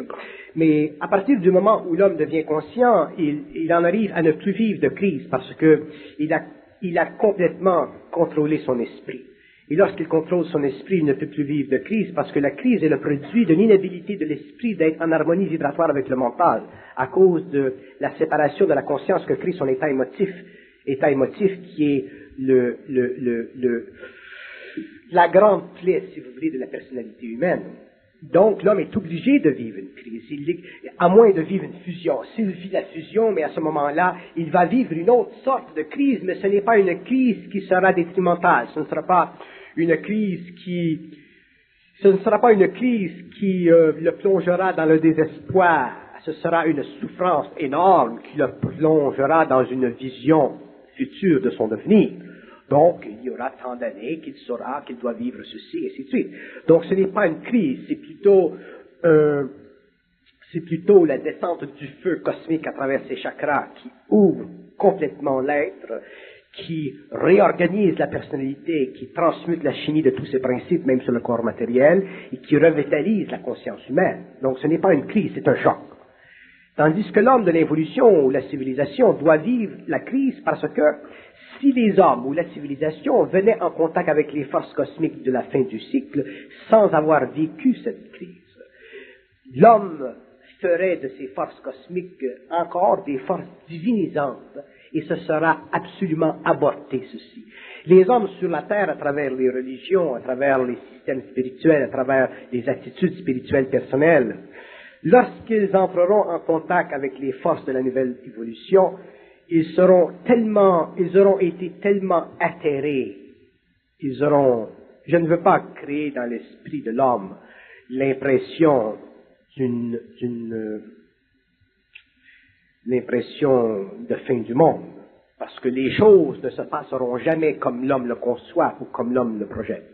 Mais à partir du moment où l'homme devient conscient, il en arrive à ne plus vivre de crise parce que il a complètement contrôlé son esprit. Et lorsqu'il contrôle son esprit, il ne peut plus vivre de crise, parce que la crise est le produit d'une inhabilité de l'esprit d'être en harmonie vibratoire avec le mental, à cause de la séparation de la conscience que crée son état émotif qui est la grande plaie, si vous voulez, de la personnalité humaine. Donc, l'homme est obligé de vivre une crise, à moins de vivre une fusion. S'il vit la fusion, mais à ce moment-là, il va vivre une autre sorte de crise, mais ce n'est pas une crise qui sera détrimentale. Ce ne sera pas une crise qui le plongera dans le désespoir. Ce sera une souffrance énorme qui le plongera dans une vision future de son devenir. Donc, il y aura tant d'années qu'il saura qu'il doit vivre ceci, et ainsi de suite. Donc, ce n'est pas une crise, c'est plutôt la descente du feu cosmique à travers ses chakras qui ouvre complètement l'être, qui réorganise la personnalité, qui transmute la chimie de tous ses principes, même sur le corps matériel, et qui revitalise la conscience humaine. Donc, ce n'est pas une crise, c'est un choc. Tandis que l'homme de l'évolution ou la civilisation doit vivre la crise parce que si les hommes ou la civilisation venaient en contact avec les forces cosmiques de la fin du cycle sans avoir vécu cette crise, l'homme ferait de ces forces cosmiques encore des forces divinisantes et ce sera absolument aborté ceci. Les hommes sur la terre, à travers les religions, à travers les systèmes spirituels, à travers les attitudes spirituelles personnelles, lorsqu'ils entreront en contact avec les forces de la nouvelle évolution, ils auront été tellement atterrés, je ne veux pas créer dans l'esprit de l'homme l'impression l'impression de fin du monde, parce que les choses ne se passeront jamais comme l'homme le conçoit ou comme l'homme le projette.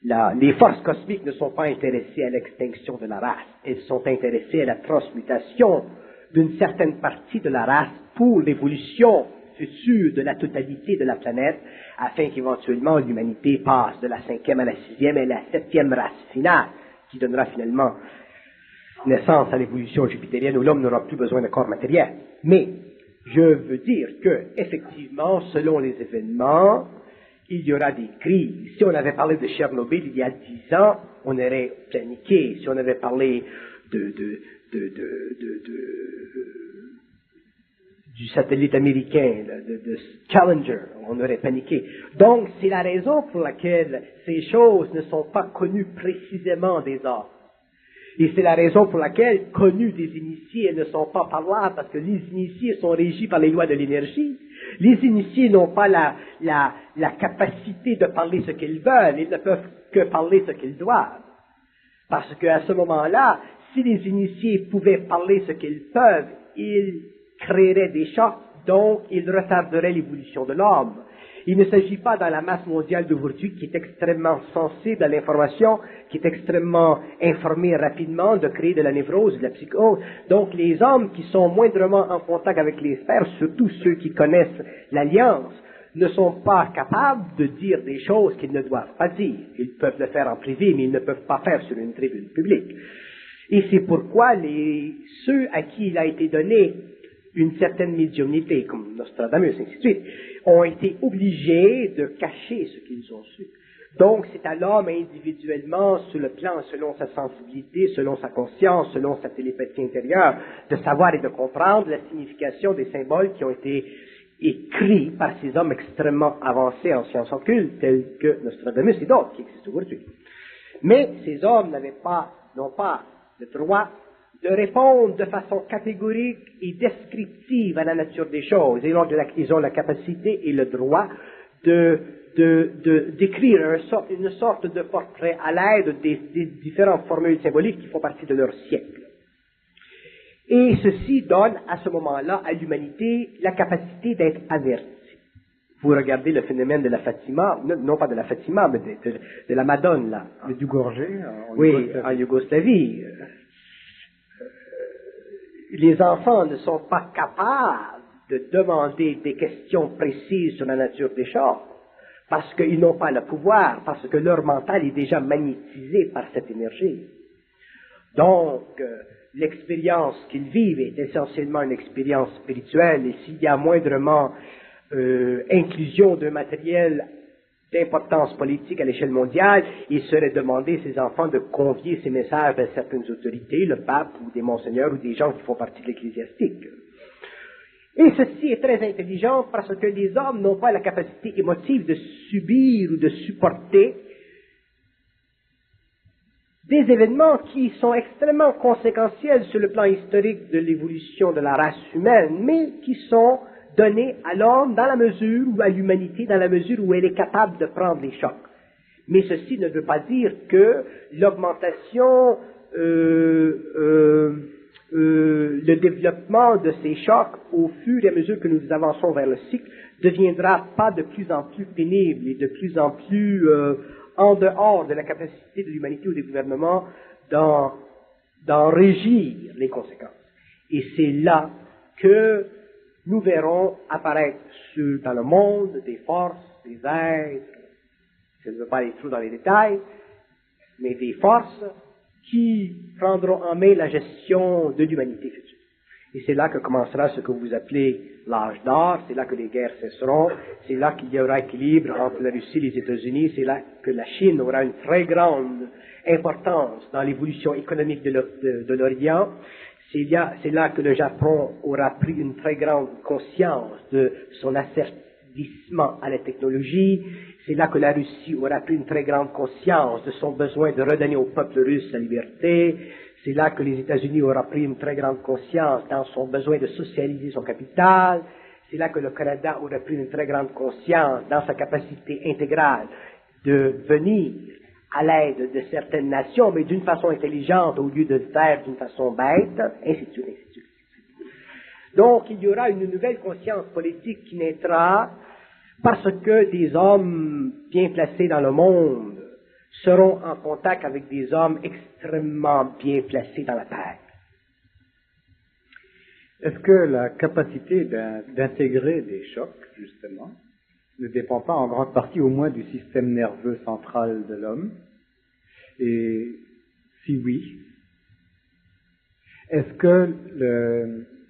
Les forces cosmiques ne sont pas intéressées à l'extinction de la race, elles sont intéressées à la transmutation d'une certaine partie de la race pour l'évolution future de la totalité de la planète, afin qu'éventuellement l'humanité passe de la 5e à la 6e et la 7e race finale, qui donnera finalement naissance à l'évolution jupitérienne où l'homme n'aura plus besoin de corps matériel. Mais je veux dire que, effectivement, selon les événements, il y aura des crises. Si on avait parlé de Tchernobyl il y a 10 ans, on aurait paniqué. Si on avait parlé du satellite américain, de Challenger, on aurait paniqué. Donc, c'est la raison pour laquelle ces choses ne sont pas connues précisément des hommes. Et c'est la raison pour laquelle, connues des initiés, elles ne sont pas parlables, parce que les initiés sont régis par les lois de l'énergie. Les initiés n'ont pas la capacité de parler ce qu'ils veulent, ils ne peuvent que parler ce qu'ils doivent. Parce qu'à ce moment-là, si les initiés pouvaient parler ce qu'ils peuvent, ils créeraient des chocs, donc ils retarderaient l'évolution de l'homme. Il ne s'agit pas dans la masse mondiale d'aujourd'hui qui est extrêmement sensible à l'information, qui est extrêmement informée rapidement, de créer de la névrose, de la psychose. Donc les hommes qui sont moindrement en contact avec les sphères, surtout ceux qui connaissent l'alliance, ne sont pas capables de dire des choses qu'ils ne doivent pas dire. Ils peuvent le faire en privé, mais ils ne peuvent pas faire sur une tribune publique. Et c'est pourquoi ceux à qui il a été donné une certaine médiumnité, comme Nostradamus, ainsi de suite, ont été obligés de cacher ce qu'ils ont su. Donc, c'est à l'homme individuellement, sur le plan, selon sa sensibilité, selon sa conscience, selon sa télépathie intérieure, de savoir et de comprendre la signification des symboles qui ont été écrits par ces hommes extrêmement avancés en sciences occultes, tels que Nostradamus et d'autres qui existent aujourd'hui. Mais ces hommes n'ont pas le droit de répondre de façon catégorique et descriptive à la nature des choses. Et donc, ils ont la capacité et le droit d'écrire une sorte de portrait à l'aide des différentes formules symboliques qui font partie de leur siècle. Et ceci donne à ce moment-là à l'humanité la capacité d'être avertie. Vous regardez le phénomène de la Fatima, non pas de la Fatima, mais de la Madone, là. Du Gorgé, en Yougoslavie. Les enfants ne sont pas capables de demander des questions précises sur la nature des choses, parce qu'ils n'ont pas le pouvoir, parce que leur mental est déjà magnétisé par cette énergie. Donc, l'expérience qu'ils vivent est essentiellement une expérience spirituelle, et s'il y a moindrement inclusion d'un matériel d'importance politique à l'échelle mondiale, il serait demandé ces enfants de convier ces messages à certaines autorités, le pape ou des monseigneurs ou des gens qui font partie de l'ecclésiastique. Et ceci est très intelligent parce que les hommes n'ont pas la capacité émotive de subir ou de supporter des événements qui sont extrêmement conséquentiels sur le plan historique de l'évolution de la race humaine, mais qui sont donnés à l'homme dans la mesure, ou à l'humanité dans la mesure où elle est capable de prendre les chocs. Mais ceci ne veut pas dire que l'augmentation, le développement de ces chocs au fur et à mesure que nous avançons vers le cycle deviendra pas de plus en plus pénible et de plus en plus en dehors de la capacité de l'humanité ou des gouvernements d'en régir les conséquences. Et c'est là que nous verrons apparaître dans le monde des forces, des êtres, je ne veux pas aller trop dans les détails, mais des forces qui prendront en main la gestion de l'humanité future. Et c'est là que commencera ce que vous appelez l'âge d'or, c'est là que les guerres cesseront, c'est là qu'il y aura équilibre entre la Russie et les États-Unis, c'est là que la Chine aura une très grande importance dans l'évolution économique de l'Orient, c'est là que le Japon aura pris une très grande conscience de son asservissement à la technologie, c'est là que la Russie aura pris une très grande conscience de son besoin de redonner au peuple russe sa liberté, c'est là que les États-Unis auront pris une très grande conscience dans son besoin de socialiser son capital, c'est là que le Canada aura pris une très grande conscience dans sa capacité intégrale de venir à l'aide de certaines nations, mais d'une façon intelligente au lieu de le faire d'une façon bête, ainsi de suite, ainsi de suite. Donc, il y aura une nouvelle conscience politique qui naîtra parce que des hommes bien placés dans le monde seront en contact avec des hommes extrêmement bien placés dans la Terre. Est-ce que la capacité d'intégrer des chocs, justement, ne dépend pas en grande partie au moins du système nerveux central de l'homme? Et si oui, est-ce que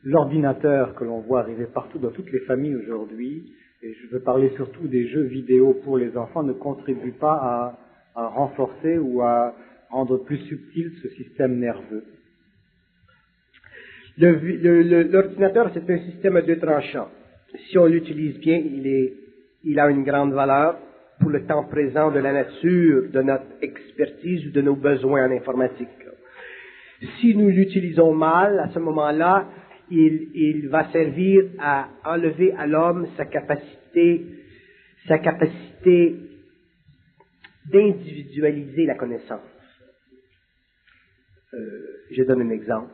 l'ordinateur que l'on voit arriver partout dans toutes les familles aujourd'hui, et je veux parler surtout des jeux vidéo pour les enfants, ne contribue pas à renforcer ou à rendre plus subtil ce système nerveux? L'ordinateur, c'est un système à deux tranchants. Si on l'utilise bien, il a une grande valeur pour le temps présent de la nature, de notre expertise ou de nos besoins en informatique. Si nous l'utilisons mal, à ce moment-là, il va servir à enlever à l'homme sa capacité d'individualiser la connaissance. Je donne un exemple.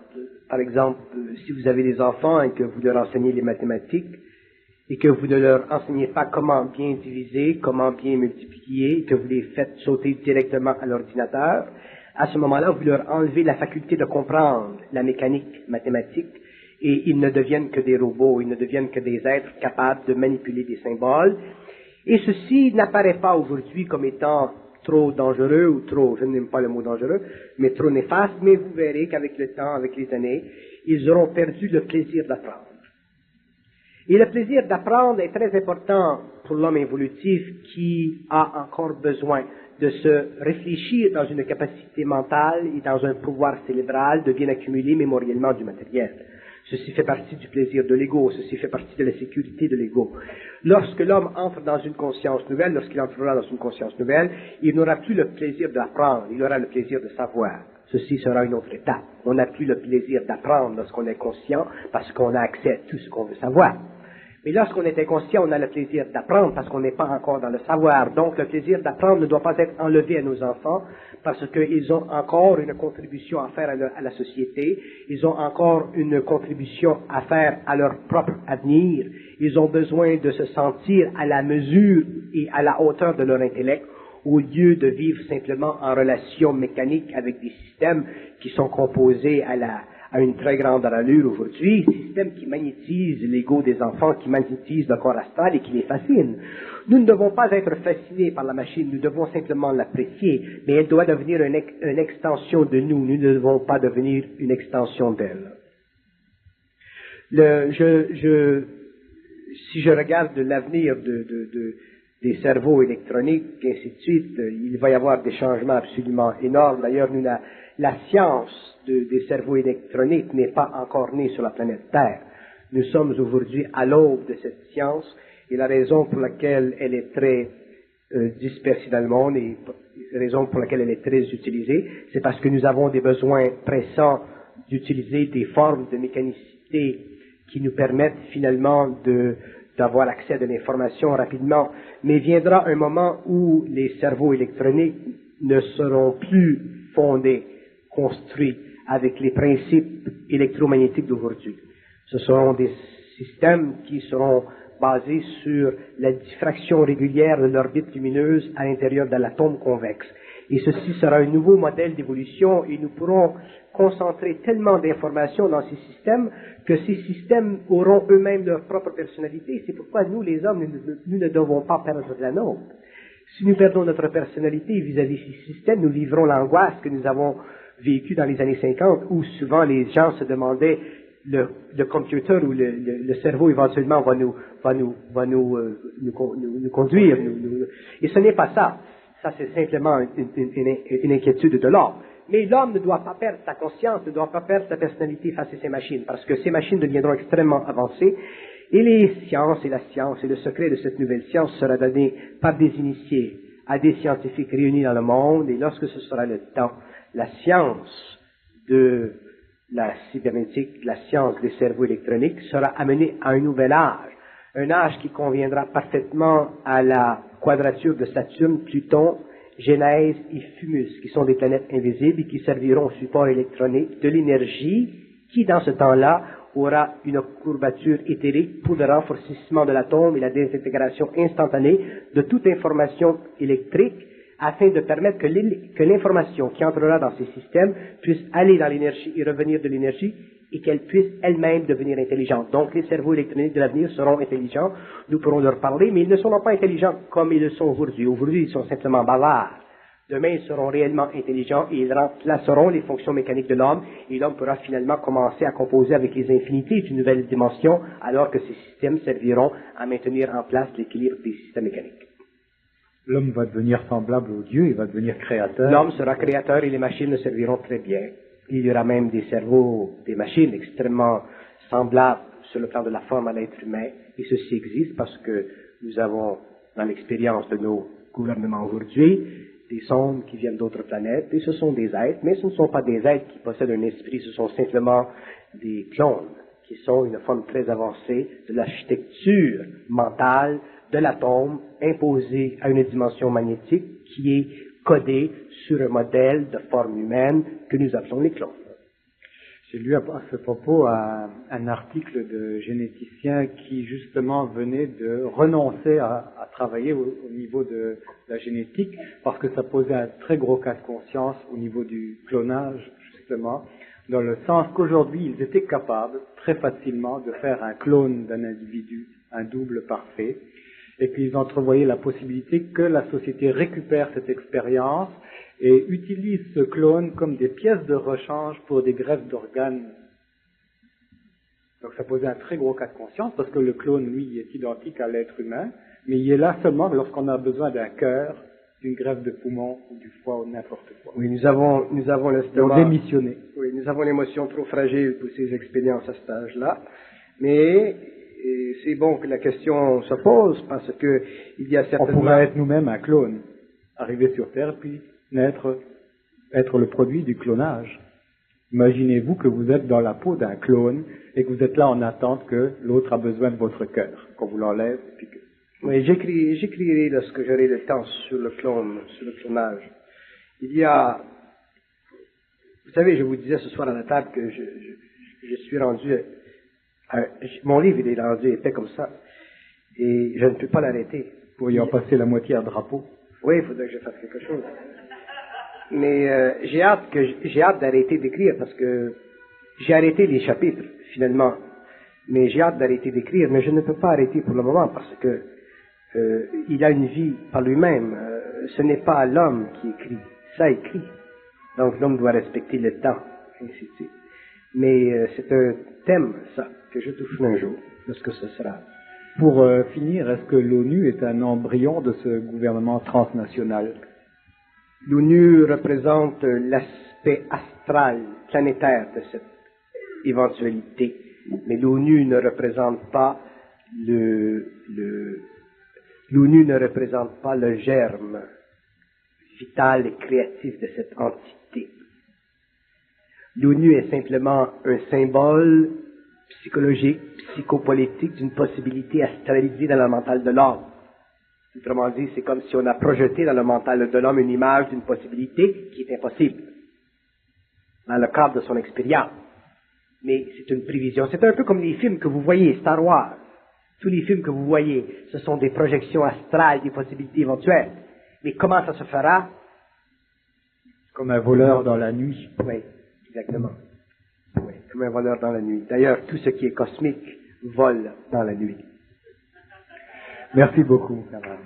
Par exemple, si vous avez des enfants et que vous leur enseignez les mathématiques et que vous ne leur enseignez pas comment bien diviser, comment bien multiplier, que vous les faites sauter directement à l'ordinateur, à ce moment-là, vous leur enlevez la faculté de comprendre la mécanique mathématique et ils ne deviennent que des robots, ils ne deviennent que des êtres capables de manipuler des symboles. Et ceci n'apparaît pas aujourd'hui comme étant trop dangereux ou trop, je n'aime pas le mot dangereux, mais trop néfaste, mais vous verrez qu'avec le temps, avec les années, ils auront perdu le plaisir d'apprendre. Et le plaisir d'apprendre est très important pour l'homme évolutif qui a encore besoin de se réfléchir dans une capacité mentale et dans un pouvoir cérébral de bien accumuler mémoriellement du matériel. Ceci fait partie du plaisir de l'ego, ceci fait partie de la sécurité de l'ego. Lorsque l'homme entre dans une conscience nouvelle, lorsqu'il entrera dans une conscience nouvelle, il n'aura plus le plaisir d'apprendre, il aura le plaisir de savoir. Ceci sera une autre étape. On n'a plus le plaisir d'apprendre lorsqu'on est conscient parce qu'on a accès à tout ce qu'on veut savoir. Mais lorsqu'on est inconscient, on a le plaisir d'apprendre parce qu'on n'est pas encore dans le savoir. Donc le plaisir d'apprendre ne doit pas être enlevé à nos enfants parce qu'ils ont encore une contribution à faire à la société, ils ont encore une contribution à faire à leur propre avenir, ils ont besoin de se sentir à la mesure et à la hauteur de leur intellect au lieu de vivre simplement en relation mécanique avec des systèmes qui sont composés à une très grande allure aujourd'hui, système qui magnétise l'ego des enfants, qui magnétise le corps astral et qui les fascine. Nous ne devons pas être fascinés par la machine, nous devons simplement l'apprécier, mais elle doit devenir une extension de nous, nous ne devons pas devenir une extension d'elle. Si je regarde l'avenir des cerveaux électroniques, et ainsi de suite. Il va y avoir des changements absolument énormes. D'ailleurs, la science des cerveaux électroniques n'est pas encore née sur la planète Terre. Nous sommes aujourd'hui à l'aube de cette science, et la raison pour laquelle elle est très dispersée dans le monde, et la raison pour laquelle elle est très utilisée, c'est parce que nous avons des besoins pressants d'utiliser des formes de mécanicité qui nous permettent finalement d'avoir accès à de l'information rapidement. Mais viendra un moment où les cerveaux électroniques ne seront plus fondés, construits avec les principes électromagnétiques d'aujourd'hui. Ce seront des systèmes qui seront basés sur la diffraction régulière de l'orbite lumineuse à l'intérieur de l'atome convexe. Et ceci sera un nouveau modèle d'évolution, et nous pourrons concentrer tellement d'informations dans ces systèmes que ces systèmes auront eux-mêmes leur propre personnalité. C'est pourquoi nous, les hommes, nous ne devons pas perdre la nôtre. Si nous perdons notre personnalité vis-à-vis ces systèmes, nous vivrons l'angoisse que nous avons vécue dans les années 50, où souvent les gens se demandaient le computer ou le cerveau éventuellement va nous conduire. Et ce n'est pas ça. Ça, c'est simplement une inquiétude de l'homme. Mais l'homme ne doit pas perdre sa conscience, ne doit pas perdre sa personnalité face à ces machines, parce que ces machines deviendront extrêmement avancées, et les sciences et la science et le secret de cette nouvelle science sera donné par des initiés à des scientifiques réunis dans le monde, et lorsque ce sera le temps, la science de la cybernétique, la science des cerveaux électroniques sera amenée à un nouvel âge, un âge qui conviendra parfaitement à la quadrature de Saturne, Pluton, Genèse et Fumus, qui sont des planètes invisibles et qui serviront au support électronique de l'énergie qui, dans ce temps-là, aura une courbature éthérique pour le renforcement de l'atome et la désintégration instantanée de toute information électrique, afin de permettre que l'information qui entrera dans ces systèmes puisse aller dans l'énergie et revenir de l'énergie, et qu'elle puisse elle-même devenir intelligente. Donc les cerveaux électroniques de l'avenir seront intelligents, nous pourrons leur parler, mais ils ne seront pas intelligents comme ils le sont aujourd'hui. Aujourd'hui, ils sont simplement bavards. Demain, ils seront réellement intelligents et ils remplaceront les fonctions mécaniques de l'homme, et l'homme pourra finalement commencer à composer avec les infinités d'une nouvelle dimension, alors que ces systèmes serviront à maintenir en place l'équilibre des systèmes mécaniques. L'homme va devenir semblable au Dieu, il va devenir créateur. L'homme sera créateur et les machines le serviront très bien. Il y aura même des cerveaux, des machines extrêmement semblables sur le plan de la forme à l'être humain, et ceci existe parce que nous avons, dans l'expérience de nos gouvernements aujourd'hui, des sondes qui viennent d'autres planètes, et ce sont des êtres, mais ce ne sont pas des êtres qui possèdent un esprit, ce sont simplement des clones, qui sont une forme très avancée de l'architecture mentale de l'atome imposée à une dimension magnétique qui est codée sur un modèle de forme humaine que nous appelons les clones. J'ai lu à ce propos un article de généticiens qui justement venait de renoncer à travailler au niveau de la génétique parce que ça posait un très gros cas de conscience au niveau du clonage, justement, dans le sens qu'aujourd'hui ils étaient capables très facilement de faire un clone d'un individu, un double parfait, et qu'ils entrevoyaient la possibilité que la société récupère cette expérience et utilise ce clone comme des pièces de rechange pour des greffes d'organes. Donc ça posait un très gros cas de conscience, parce que le clone, lui, est identique à l'être humain, mais il est là seulement lorsqu'on a besoin d'un cœur, d'une greffe de poumon, ou du foie, ou n'importe quoi. Oui, nous avons l'estomac démissionné. Oui, nous avons l'émotion trop fragile pour ces expériences à cet âge-là, mais c'est bon que la question se pose, parce que il y a certainement... On pourrait être nous-mêmes un clone, arriver sur Terre, puis être le produit du clonage. Imaginez-vous que vous êtes dans la peau d'un clone et que vous êtes là en attente que l'autre a besoin de votre cœur, qu'on vous l'enlève. Puis que... Oui, j'écrirai lorsque j'aurai le temps sur le clonage. Il y a, vous savez, je vous disais ce soir à la table que je suis rendu, mon livre il est rendu épais comme ça, et je ne peux pas l'arrêter. Vous pourriez en passer la moitié à drapeau. Oui, il faudrait que je fasse quelque chose. Mais j'ai hâte d'arrêter d'écrire parce que j'ai arrêté les chapitres finalement. Mais j'ai hâte d'arrêter d'écrire, mais je ne peux pas arrêter pour le moment parce que il a une vie par lui-même. Ce n'est pas l'homme qui écrit, ça écrit. Donc l'homme doit respecter le temps, ainsi de suite. Mais c'est un thème, ça, que je toucherai un jour, lorsque ce sera. Pour finir, est-ce que l'ONU est un embryon de ce gouvernement transnational? L'ONU représente l'aspect astral, planétaire de cette éventualité, mais l'ONU ne représente pas l'ONU ne représente pas le germe vital et créatif de cette entité. L'ONU est simplement un symbole psychologique, psychopolitique d'une possibilité astralisée dans le mental de l'homme. Autrement dit, c'est comme si on a projeté dans le mental de l'homme une image d'une possibilité qui est impossible dans le cadre de son expérience. Mais c'est une prévision. C'est un peu comme les films que vous voyez, Star Wars. Tous les films que vous voyez, ce sont des projections astrales, des possibilités éventuelles. Mais comment ça se fera? Comme un voleur dans la nuit. Oui, exactement. Oui, comme un voleur dans la nuit. D'ailleurs, tout ce qui est cosmique vole dans la nuit. Merci beaucoup, camarade.